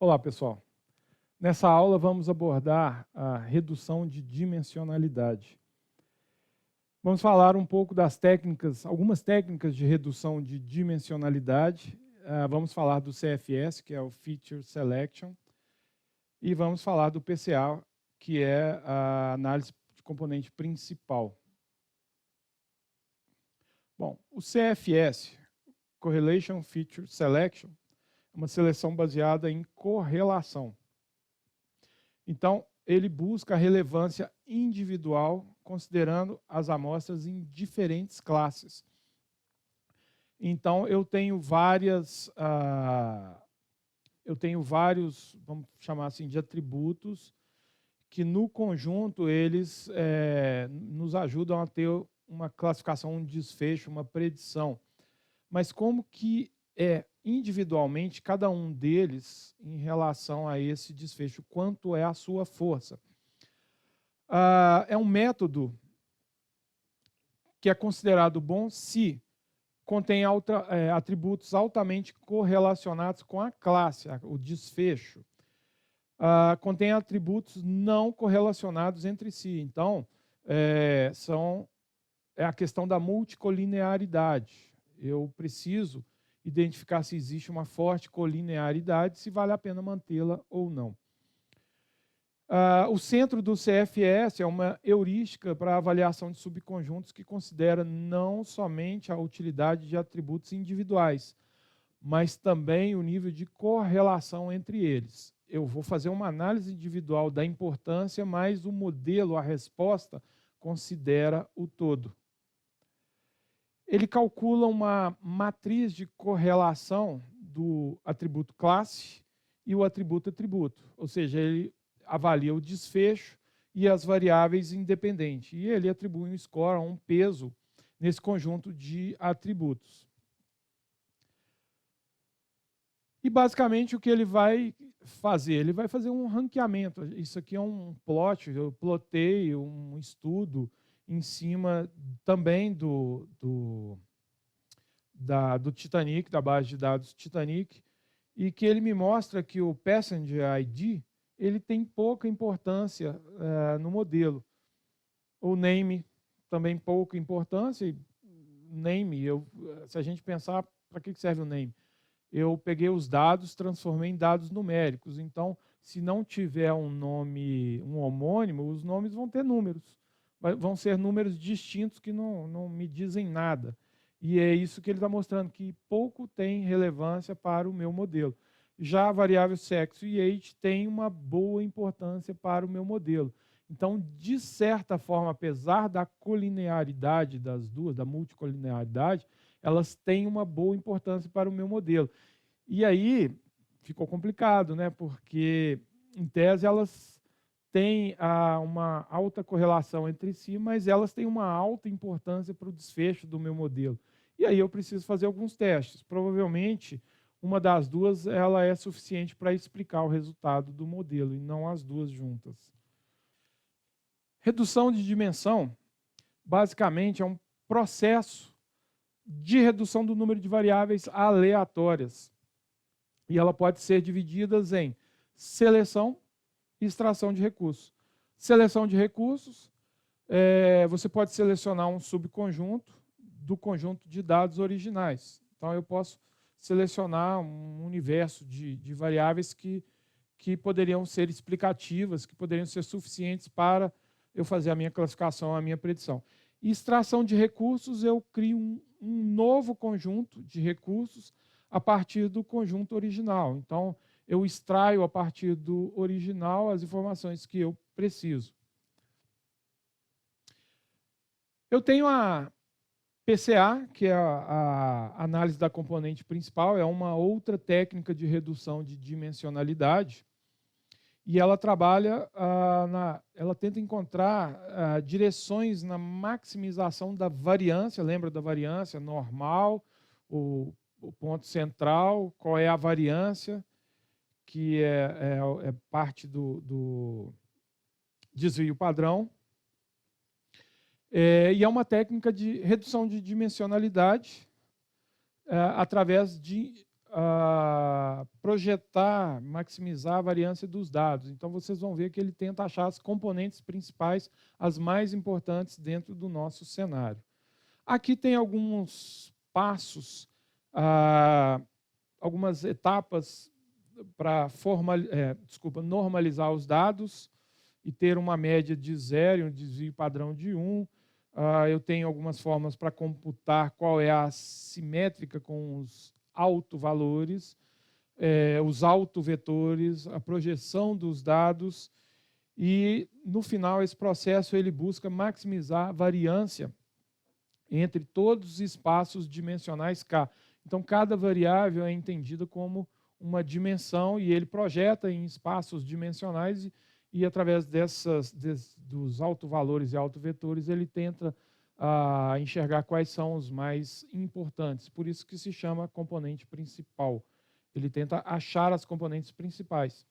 Olá, pessoal. Nessa aula vamos abordar a redução de dimensionalidade. Vamos falar um pouco das técnicas, algumas técnicas de redução de dimensionalidade. Vamos falar do CFS, que é o Feature Selection, e vamos falar do PCA, que é a análise de componente principal. Bom, o CFS, Correlation Feature Selection, é uma seleção baseada em correlação. Então, ele busca a relevância individual, considerando as amostras em diferentes classes. Então, eu tenho vários, vamos chamar assim, de atributos, que no conjunto eles nos ajudam a ter uma classificação, um desfecho, uma predição. Mas como que é individualmente cada um deles em relação a esse desfecho, quanto é a sua força? É um método que é considerado bom se contém atributos altamente correlacionados com a classe, o desfecho. Contém atributos não correlacionados entre si. Então, é a questão da multicolinearidade. Eu preciso identificar se existe uma forte colinearidade, se vale a pena mantê-la ou não. O centro do CFS é uma heurística para avaliação de subconjuntos que considera não somente a utilidade de atributos individuais, mas também o nível de correlação entre eles. Eu vou fazer uma análise individual da importância, mas o modelo, a resposta, considera o todo. Ele calcula uma matriz de correlação do atributo classe e o atributo atributo, ou seja, ele avalia o desfecho e as variáveis independentes, e ele atribui um score, um peso, nesse conjunto de atributos. E basicamente o que ele vai fazer? Ele vai fazer um ranqueamento. Isso aqui é um plot, eu plotei um estudo em cima também do Titanic, da base de dados Titanic, e que ele me mostra que o Passenger ID ele tem pouca importância no modelo. O name também pouca importância. Name, se a gente pensar, para que serve o name? Eu peguei os dados, transformei em dados numéricos. Então, se não tiver um nome, um homônimo, os nomes vão ter números. Vão ser números distintos que não me dizem nada. E é isso que ele está mostrando, que pouco tem relevância para o meu modelo. Já a variável sexo e age tem uma boa importância para o meu modelo. Então, de certa forma, apesar da colinearidade das duas, da multicolinearidade, elas têm uma boa importância para o meu modelo. E aí ficou complicado, né? Porque, em tese, elas têm uma alta correlação entre si, mas elas têm uma alta importância para o desfecho do meu modelo. E aí eu preciso fazer alguns testes. Provavelmente, uma das duas ela é suficiente para explicar o resultado do modelo, e não as duas juntas. Redução de dimensão, basicamente, é um processo de redução do número de variáveis aleatórias. E ela pode ser dividida em seleção e extração de recursos. Seleção de recursos, você pode selecionar um subconjunto do conjunto de dados originais. Então, eu posso selecionar um universo de variáveis que poderiam ser explicativas, que poderiam ser suficientes para eu fazer a minha classificação, a minha predição. E extração de recursos, eu crio um novo conjunto de recursos a partir do conjunto original. Então, eu extraio a partir do original as informações que eu preciso. Eu tenho a PCA, que é a análise da componente principal, é uma outra técnica de redução de dimensionalidade, e ela trabalha, ela tenta encontrar direções na maximização da variância, lembra da variância normal, o ponto central, qual é a variância, que é parte do desvio padrão. E é uma técnica de redução de dimensionalidade através de projetar, maximizar a variância dos dados. Então, vocês vão ver que ele tenta achar as componentes principais, as mais importantes dentro do nosso cenário. Aqui tem alguns passos, algumas etapas para normalizar os dados e ter uma média de 0 e um desvio padrão de 1. Eu tenho algumas formas para computar qual é a simétrica com os autovalores, os autovetores, a projeção dos dados, e no final esse processo ele busca maximizar a variância entre todos os espaços dimensionais K. Então cada variável é entendida como uma dimensão e ele projeta em espaços dimensionais e através dos autovalores e autovetores ele tenta enxergar quais são os mais importantes. Por isso que se chama componente principal. Ele tenta achar as componentes principais.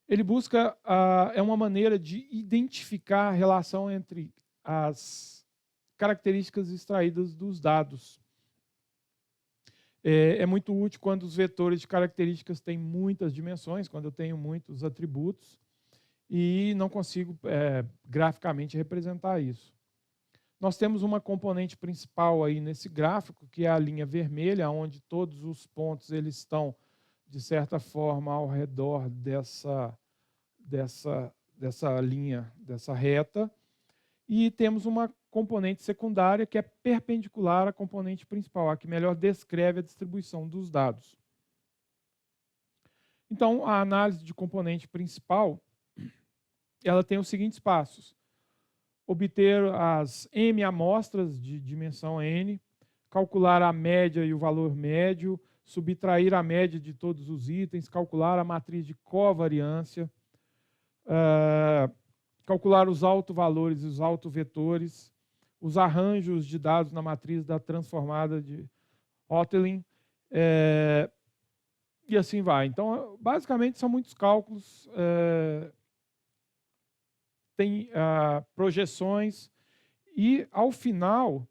Ele busca, é uma maneira de identificar a relação entre as características extraídas dos dados. É muito útil quando os vetores de características têm muitas dimensões, quando eu tenho muitos atributos, e não consigo graficamente representar isso. Nós temos uma componente principal aí nesse gráfico, que é a linha vermelha, onde todos os pontos eles estão, de certa forma, ao redor dessa linha, dessa reta. E temos uma componente secundária que é perpendicular à componente principal, a que melhor descreve a distribuição dos dados. Então, a análise de componente principal, ela tem os seguintes passos: obter as m amostras de dimensão n, calcular a média e o valor médio, subtrair a média de todos os itens, calcular a matriz de covariância, calcular os autovalores e os autovetores, os arranjos de dados na matriz da transformada de Hotelling, e assim vai. Então, basicamente, são muitos cálculos, tem projeções, e, ao final,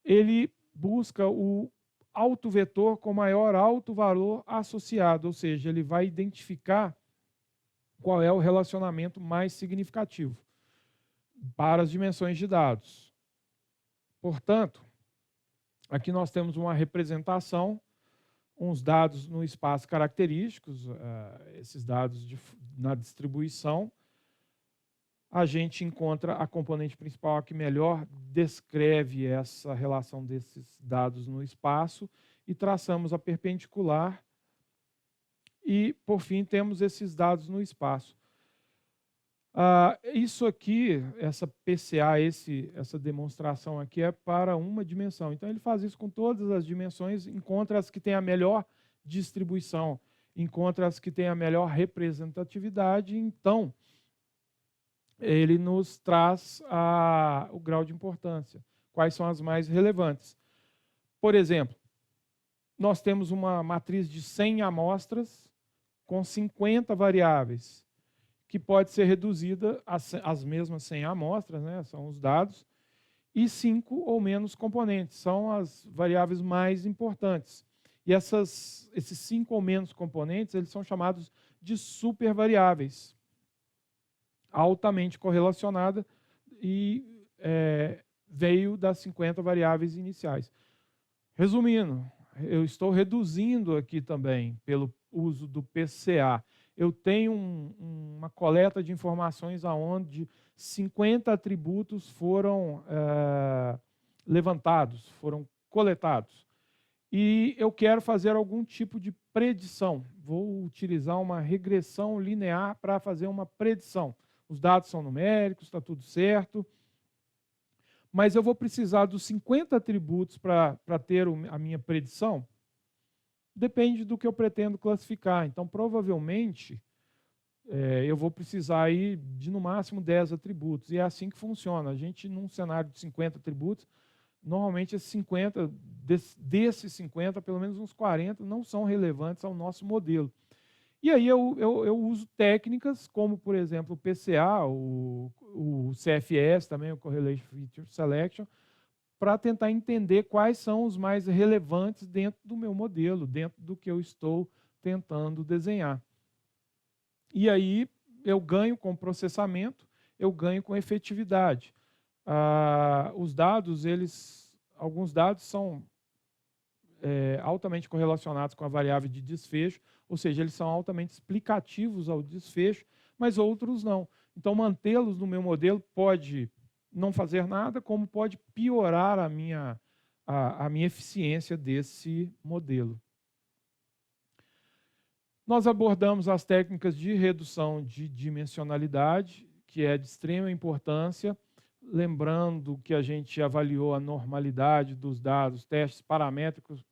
ele busca o autovetor com maior autovalor associado, ou seja, ele vai identificar qual é o relacionamento mais significativo para as dimensões de dados. Portanto, aqui nós temos uma representação, uns dados no espaço característicos, esses dados na distribuição. A gente encontra a componente principal que melhor descreve essa relação desses dados no espaço e traçamos a perpendicular e, por fim, temos esses dados no espaço. Isso aqui, essa PCA, essa demonstração aqui é para uma dimensão. Então, ele faz isso com todas as dimensões, encontra as que têm a melhor distribuição, encontra as que têm a melhor representatividade, então ele nos traz o grau de importância, quais são as mais relevantes. Por exemplo, nós temos uma matriz de 100 amostras com 50 variáveis, que pode ser reduzida às mesmas 100 amostras, né, são os dados, e 5 ou menos componentes, são as variáveis mais importantes. E esses 5 ou menos componentes, eles são chamados de supervariáveis, altamente correlacionada, e veio das 50 variáveis iniciais. Resumindo, eu estou reduzindo aqui também, pelo uso do PCA. Eu tenho uma coleta de informações onde 50 atributos foram levantados, foram coletados. E eu quero fazer algum tipo de predição. Vou utilizar uma regressão linear para fazer uma predição. Os dados são numéricos, está tudo certo. Mas eu vou precisar dos 50 atributos para ter a minha predição? Depende do que eu pretendo classificar. Então, provavelmente, eu vou precisar aí de, no máximo, 10 atributos. E é assim que funciona. A gente, num cenário de 50 atributos, normalmente esses 50, desses 50, pelo menos uns 40, não são relevantes ao nosso modelo. E aí eu uso técnicas como, por exemplo, o PCA, o CFS também, o Correlation Feature Selection, para tentar entender quais são os mais relevantes dentro do meu modelo, dentro do que eu estou tentando desenhar. E aí eu ganho com processamento, eu ganho com efetividade. Os dados, alguns dados são altamente correlacionados com a variável de desfecho, ou seja, eles são altamente explicativos ao desfecho, mas outros não. Então, mantê-los no meu modelo pode não fazer nada, como pode piorar a minha eficiência desse modelo. Nós abordamos as técnicas de redução de dimensionalidade, que é de extrema importância, lembrando que a gente avaliou a normalidade dos dados, testes paramétricos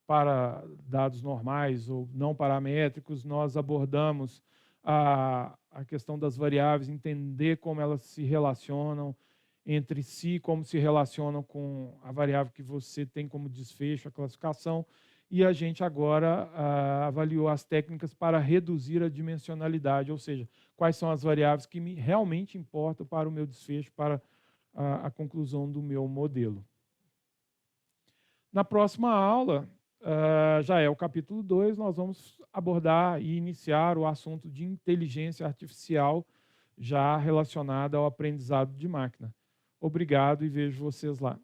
para dados normais ou não paramétricos. Nós abordamos a questão das variáveis, entender como elas se relacionam entre si, como se relacionam com a variável que você tem como desfecho, a classificação. E a gente agora avaliou as técnicas para reduzir a dimensionalidade, ou seja, quais são as variáveis que realmente importam para o meu desfecho, para a conclusão do meu modelo. Na próxima aula, já é o capítulo 2, nós vamos abordar e iniciar o assunto de inteligência artificial, já relacionada ao aprendizado de máquina. Obrigado e vejo vocês lá.